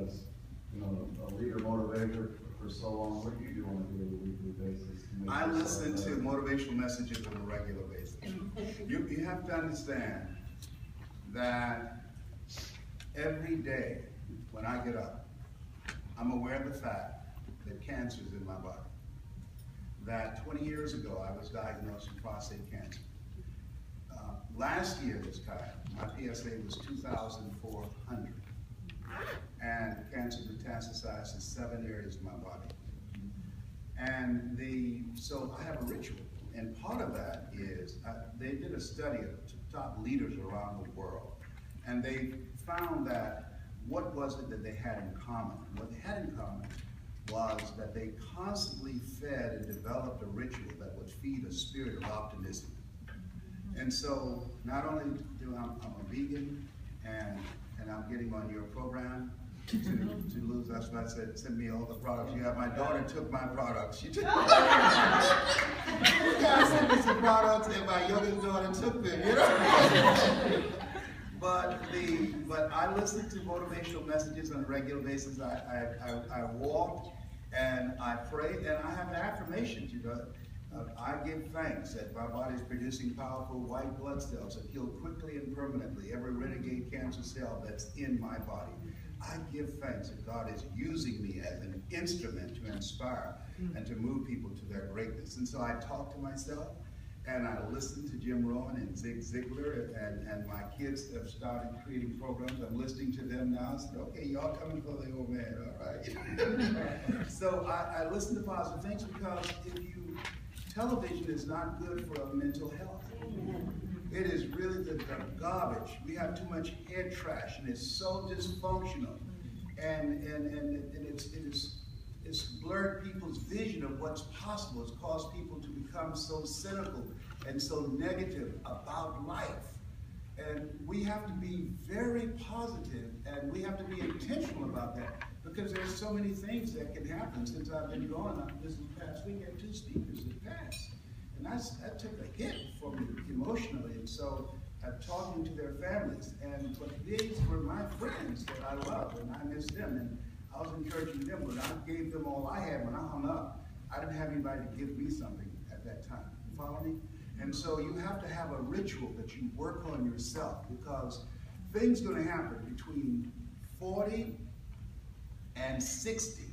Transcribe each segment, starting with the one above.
as, you know, a leader motivator for so long, what do you do on a daily, weekly basis? I listen to motivational messages on a regular basis. You have to understand that every day when I get up, I'm aware of the fact that cancer is in my body. That 20 years ago, I was diagnosed with prostate cancer. Last year this time, my PSA was 2,400. And cancer metastasized to 7 areas of my body. And so I have a ritual. And part of that is, they did a study of top leaders around the world. And they found that what was it that they had in common? And what they had in common was that they constantly fed and developed a ritual that would feed a spirit of optimism. And so not only do I'm a vegan and I'm getting on your program to lose, that's why I said, send me all the products you have. My daughter took my products. She took you guys sent me some products and my youngest daughter took them, you know? But I listen to motivational messages on a regular basis. I walk and I pray and I have affirmations, you know. I give thanks that my body is producing powerful white blood cells that heal quickly and permanently every renegade cancer cell that's in my body. I give thanks that God is using me as an instrument to inspire and to move people to their greatness. And so I talk to myself and I listen to Jim Rohn and Zig Ziglar, and my kids have started creating programs. I'm listening to them now. I said, okay, y'all coming for the old man, all right? So I listen to positive things because television is not good for our mental health. It is really the garbage. We have too much head trash, and it's so dysfunctional, and it's blurred people's vision of what's possible. It's caused people to become so cynical and so negative about life. And we have to be very positive, and we have to be intentional about that, because there's so many things that can happen. Since I've been gone, this past week, I had 2 speakers that passed. And that took a hit for me emotionally. And so I'm talking to their families. But these were my friends that I love, and I miss them. And I was encouraging them, but I gave them all I had when I hung up. I didn't have anybody to give me something at that time. You follow me? And so you have to have a ritual that you work on yourself, because things going to happen between 40 and 60.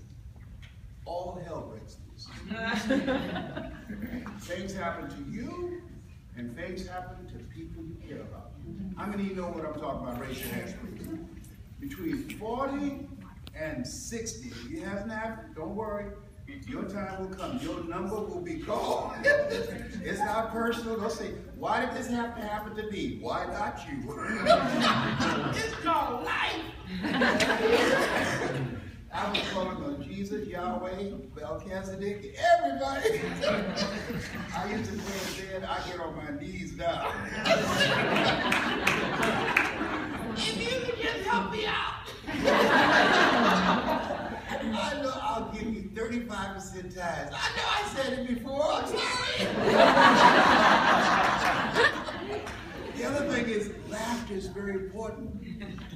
All hell breaks loose. Things happen to you, and things happen to people you care about. How many of you know what I'm talking about? Raise your hands, please. Between 40 and 60. If it hasn't happened, don't worry. Your time will come. Your number will be called. It's not personal. Don't say, why did this have to happen to me? Why not you? It's called life. I was calling on Jesus, Yahweh, Melchizedek, everybody. I used to say in bed, I get on my knees now. If you can just help me out. I know I'll give you 35% tithes. I know I said it before, I'm sorry. The other thing is, laughter is very important.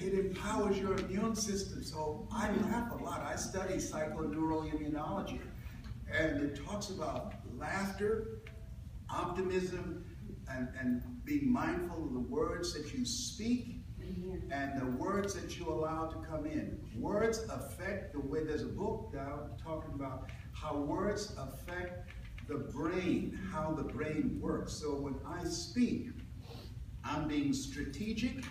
It empowers your immune system. So I laugh a lot. I study psychoneuroimmunology, and it talks about laughter, optimism, and being mindful of the words that you speak and the words that you allow to come in. Words affect the way, there's a book down talking about how words affect the brain, how the brain works. So when I speak, I'm being strategic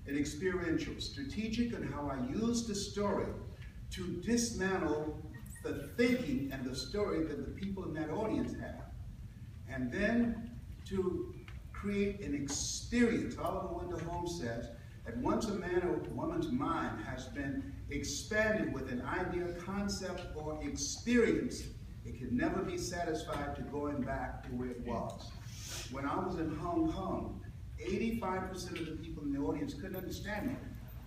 and experiential. Strategic in how I use the story to dismantle the thinking and the story that the people in that audience have. And then to create an experience. Oliver Wendell Holmes says that once a man or woman's mind has been expanded with an idea, concept, or experience, it can never be satisfied to going back to where it was. When I was in Hong Kong, 85% of the people in the audience couldn't understand me.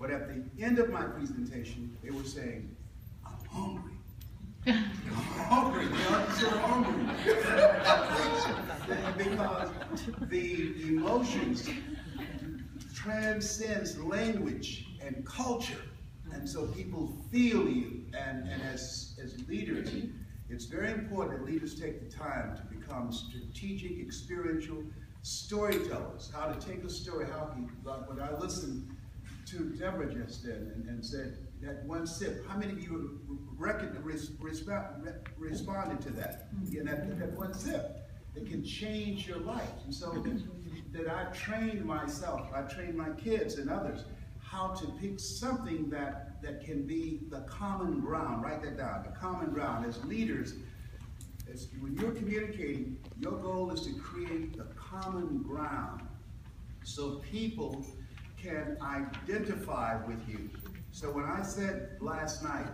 But at the end of my presentation, they were saying, I'm hungry. I'm hungry. I'm so hungry. Because the emotions transcends language and culture. And so people feel you, and as leaders, it's very important that leaders take the time to become strategic, experiential storytellers. How to take a story, like when I listened to Deborah just then and said that one sip, how many of you responded to that? That one sip, it can change your life. And so that I've trained myself, I've trained my kids and others how to pick something that can be the common ground. Write that down, the common ground. As leaders, when you're communicating, your goal is to create the common ground so people can identify with you. So when I said last night,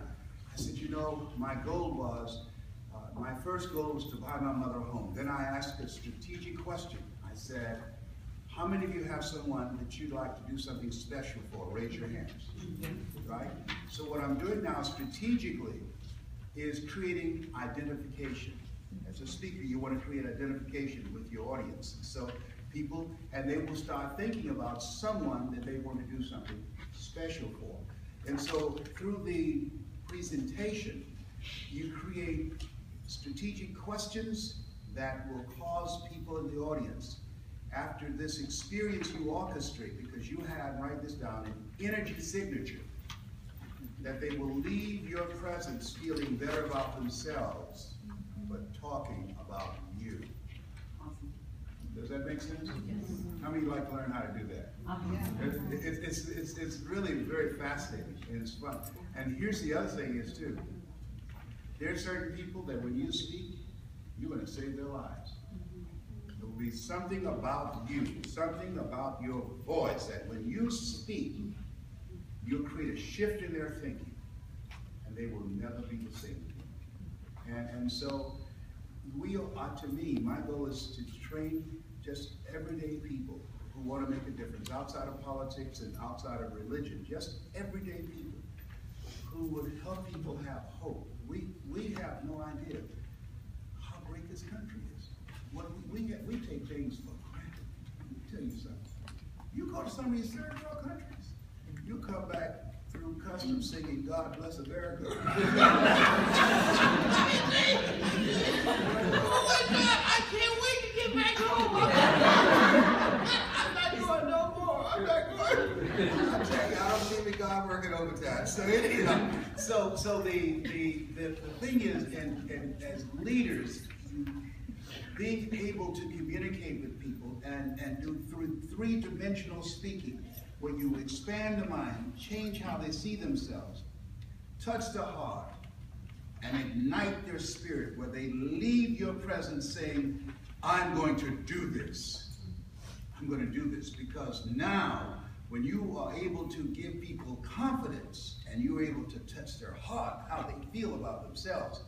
I said, you know, my goal was, my first goal was to buy my mother a home. Then I asked a strategic question. I said, how many of you have someone that you'd like to do something special for? Raise your hands, right? So what I'm doing now strategically is creating identification. As a speaker, you want to create identification with your audience. So people, and they will start thinking about someone that they want to do something special for. And so through the presentation, you create strategic questions that will cause people in the audience, after this experience you orchestrate, because you have, write this down, an energy signature, that they will leave your presence feeling better about themselves, but talking about you. Awesome. Does that make sense? Yes. How many would like to learn how to do that? It's really very fascinating and it's fun. And here's the other thing is too, there are certain people that when you speak, you're going to save their lives. There will be something about you, something about your voice that when you speak, you'll create a shift in their thinking and they will never be the same. And so we are, to me, my goal is to train just everyday people who want to make a difference outside of politics and outside of religion, just everyday people who would help people have hope. We have no idea how great this country is. We take things for granted. Let me tell you something. You go to some of these third world countries, you come back through customs singing "God Bless America." Oh my God, I can't wait to get back home. I'm not going no more. I'm not going. I tell you, I don't see the God working overtime. So anyhow, so the thing is, and as leaders, being able to communicate with people and do three-dimensional speaking, where you expand the mind, change how they see themselves, touch the heart, and ignite their spirit, where they leave your presence saying, I'm going to do this. I'm going to do this. Because now, when you are able to give people confidence, and you're able to touch their heart, how they feel about themselves,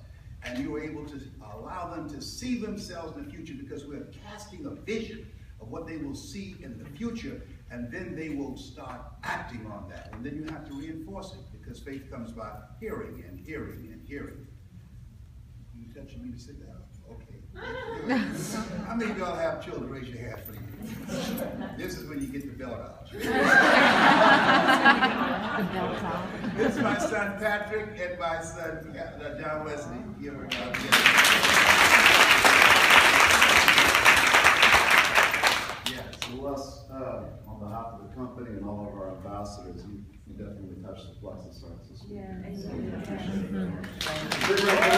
and you're able to allow them to see themselves in the future, because we're casting a vision of what they will see in the future, and then they will start acting on that. And then you have to reinforce it, because faith comes by hearing and hearing and hearing. You touching me to sit down? Okay. How many of y'all have children? Raise your hand, please. This is when you get the belt out. This is my son Patrick and my son John Wesley. Give her God. Wes, on behalf of the company and all of our ambassadors, you definitely touched the plexus arts this week. Yeah. So we appreciate it.